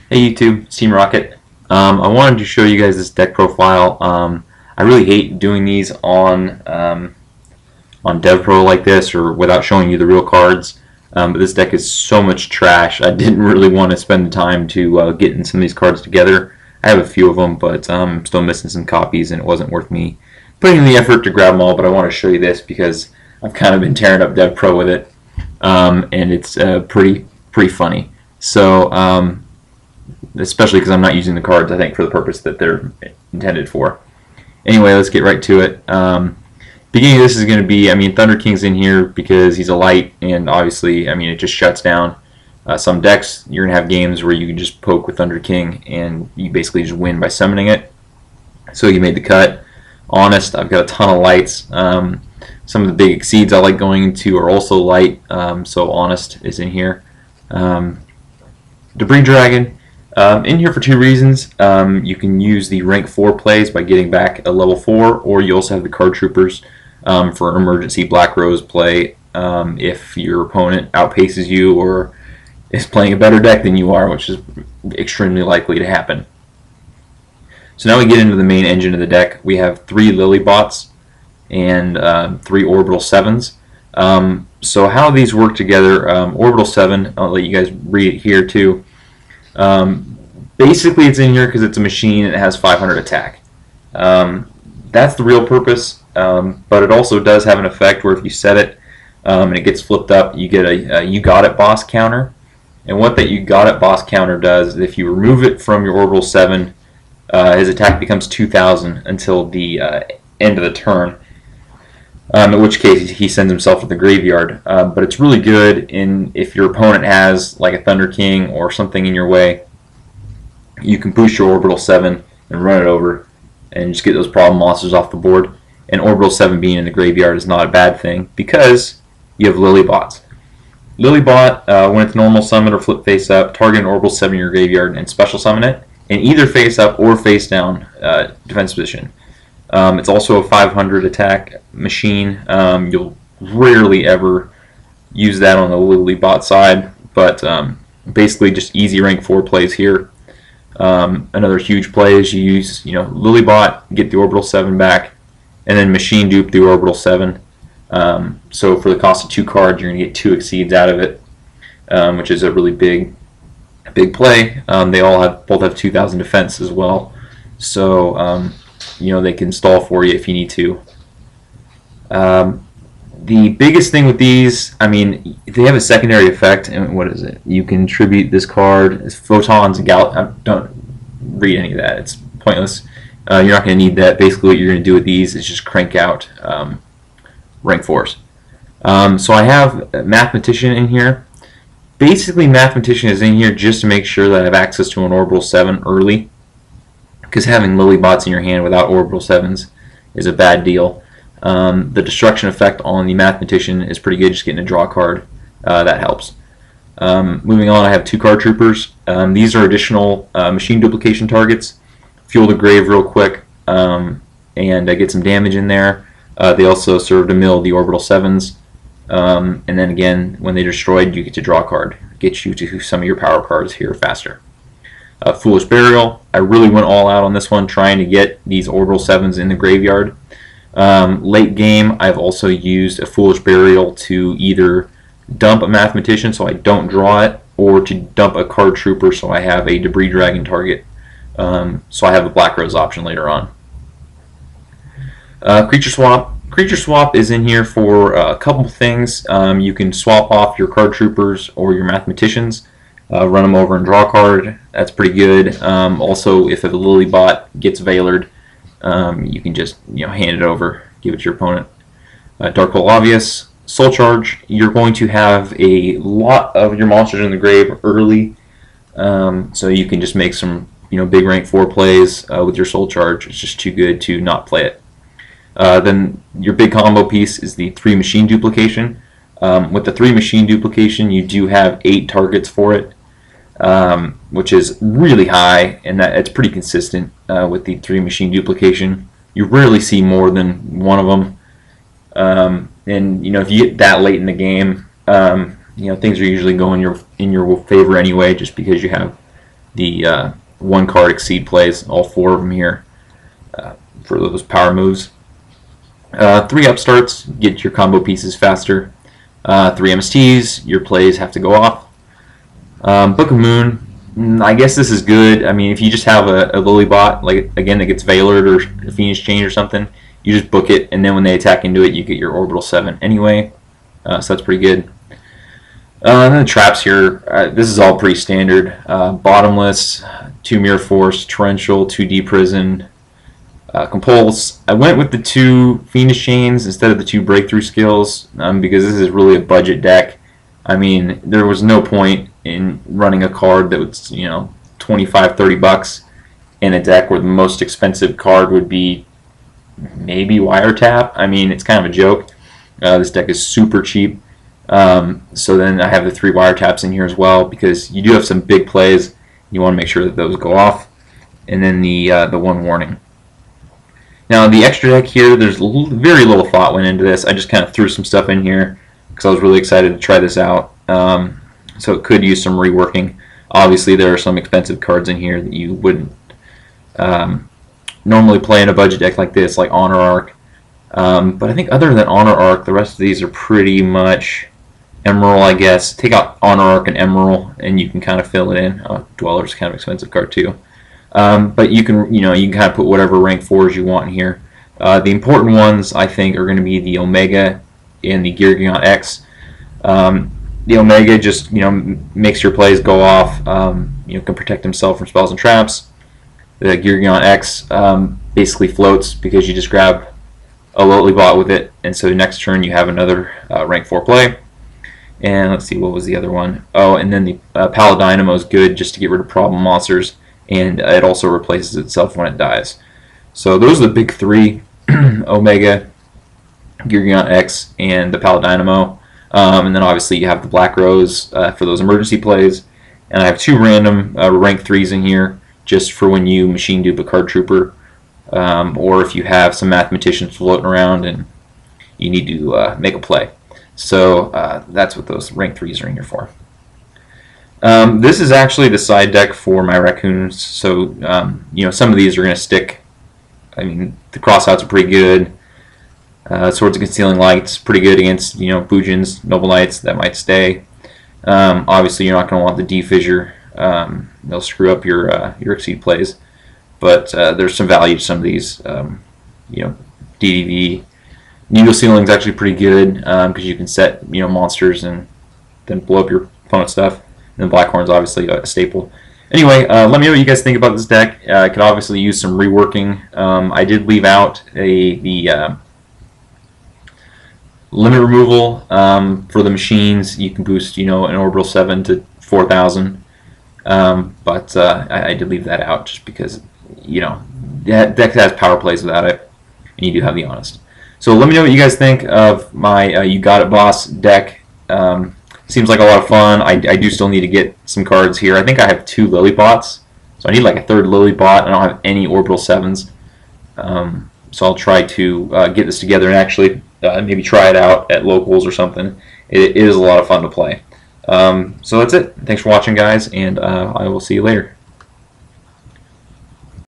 Hey YouTube, it's Team Rocket. I wanted to show you guys this deck profile. I really hate doing these on DevPro like this or without showing you the real cards. But this deck is so much trash. I didn't really want to spend the time to get in some of these cards together. I have a few of them, but I'm still missing some copies, and it wasn't worth me putting in the effort to grab them all. But I want to show you this because I've kind of been tearing up DevPro with it, and it's pretty funny. So. Especially because I'm not using the cards, I think, for the purpose that they're intended for. Anyway, let's get right to it. Beginning of this is going to be, Thunder King's in here because he's a light, and obviously, it just shuts down. Some decks, you're going to have games where you can just poke with Thunder King, and you basically just win by summoning it. So you made the cut. Honest, I've got a ton of lights. Some of the big exceeds I like going into are also light, so Honest is in here. Debris Dragon. In here for two reasons. You can use the rank 4 plays by getting back a level 4, or you also have the card troopers for an emergency Black Rose play if your opponent outpaces you or is playing a better deck than you are, which is extremely likely to happen. So now we get into the main engine of the deck. We have 3 Lily bots and 3 Orbital 7s. So how these work together, Orbital 7, I'll let you guys read it here too. Basically, it's in here because it's a machine and it has 500 attack. That's the real purpose, but it also does have an effect where if you set it and it gets flipped up, you get a You Got It boss counter. And what that You Got It boss counter does is if you remove it from your Orbital 7, his attack becomes 2,000 until the end of the turn. In which case he sends himself to the graveyard. But it's really good if your opponent has like a Thunder King or something in your way. You can push your Orbital 7 and run it over and just get those problem monsters off the board. And Orbital 7 being in the graveyard is not a bad thing because you have Lily bots. Lily bot, when it's normal summon or flip face up, target an Orbital 7 in your graveyard and special summon it in either face up or face down defense position. It's also a 500 attack machine. You'll rarely ever use that on the Lily bot side, but basically just easy rank 4 plays here. Another huge play is you use Lily bot, get the Orbital 7 back, and then machine dupe the Orbital 7. So for the cost of 2 cards, you're going to get 2 exceeds out of it, which is a really big play. They both have 2,000 defense as well, so they can stall for you if you need to. The biggest thing with these, they have a secondary effect, and what is it? You can tribute this card as photons and don't read any of that. It's pointless. You're not going to need that. Basically, what you're going to do with these is just crank out rank 4s. So I have Mathematician in here. Basically, Mathematician is in here just to make sure that I have access to an Orbital 7 early, because having Lily bots in your hand without Orbital 7s is a bad deal. The destruction effect on the Mathematician is pretty good, just getting a draw card. That helps. Moving on, I have 2 card troopers. These are additional machine duplication targets. Fuel the grave real quick and get some damage in there. They also serve to mill the Orbital 7s. And then again, when they're destroyed, you get to draw a card. Get you to some of your power cards here faster. Foolish Burial. I really went all out on this one, trying to get these Orbital 7s in the graveyard. Late game, I've also used a Foolish Burial to either dump a Mathematician so I don't draw it, or to dump a card trooper so I have a Debris Dragon target. So I have a Black Rose option later on. Creature Swap. Creature Swap is in here for a couple things. You can swap off your card troopers or your Mathematicians. Run them over and draw a card. That's pretty good. Also, if a Lily bot gets Veilered, you can just hand it over, give it to your opponent. Dark Hole Obvious. Soul Charge. You're going to have a lot of your monsters in the grave early, so you can just make some big rank 4 plays with your Soul Charge. It's just too good to not play it. Then your big combo piece is the 3 machine duplication. With the 3 machine duplication, you do have 8 targets for it, which is really high, and it's pretty consistent with the 3 machine duplication. You rarely see more than one of them, and if you get that late in the game, things are usually going in your favor anyway, just because you have the one card exceed plays, all 4 of them here for those power moves. 3 upstarts, get your combo pieces faster. 3 MSTs, your plays have to go off. Book of Moon, I guess this is good. I mean, if you just have a Lilybot, like again, that gets Veilored or Phoenix Change or something, you just book it, and then when they attack into it, you get your Orbital 7 anyway. So that's pretty good. And then the traps here, this is all pretty standard. Bottomless, 2 Mirror Force, Torrential, 2 Deep Prison, Compulse. I went with the 2 Phoenix Chains instead of the 2 Breakthrough Skills because this is really a budget deck. I mean, there was no point in running a card that was, you know, 25, 30 bucks in a deck where the most expensive card would be maybe Wiretap. I mean, it's kind of a joke. This deck is super cheap. So then I have the 3 Wiretaps in here as well because you do have some big plays. You want to make sure that those go off. And then the 1 Warning. Now the extra deck here, there's very little thought went into this. I just kind of threw some stuff in here because I was really excited to try this out. So it could use some reworking. Obviously there are some expensive cards in here that you wouldn't normally play in a budget deck like this, like Honor Arc. But I think other than Honor Arc, the rest of these are pretty much Emerald, I guess. Take out Honor Arc and Emerald, and you can kind of fill it in. Dweller's kind of expensive card too. But you can kind of put whatever rank 4s you want in here. The important ones, I think, are going to be the Omega and the Yugioh X. The Omega just makes your plays go off. Can protect himself from spells and traps. The Yugioh X basically floats because you just grab a Lilybot with it, and so next turn you have another rank 4 play. And let's see, what was the other one? Oh, and then the Paladynamo is good just to get rid of problem monsters, and it also replaces itself when it dies. So those are the big 3, Omega, Yugioh X, and the Paladynamo. And then obviously you have the Black Rose for those emergency plays. And I have 2 random rank 3s in here just for when you machine dupe a card trooper, or if you have some mathematicians floating around and you need to make a play. So that's what those rank 3s are in here for. This is actually the side deck for my raccoons. So some of these are going to stick. I mean, the crossouts are pretty good. Swords of Concealing Light's pretty good against Bujins, Noble Knights. That might stay. Obviously, you're not going to want the D-Fissure. They'll screw up your Exceed plays. But there's some value to some of these. DDV. Needle Sealing is actually pretty good because you can set monsters and then blow up your opponent's stuff. And then Blackhorn's obviously a staple. Anyway, let me know what you guys think about this deck. I could obviously use some reworking. I did leave out the limit removal for the machines. You can boost an Orbital 7 to 4,000. But I did leave that out just because that deck has power plays without it, and you do have the Honest. So let me know what you guys think of my You Got It Boss deck. Seems like a lot of fun. I do still need to get some cards here. I think I have 2 Lilybots, so I need like a 3rd Lilybot. I don't have any Orbital 7s. So I'll try to get this together and actually maybe try it out at locals or something. It is a lot of fun to play. So that's it. Thanks for watching, guys, and I will see you later.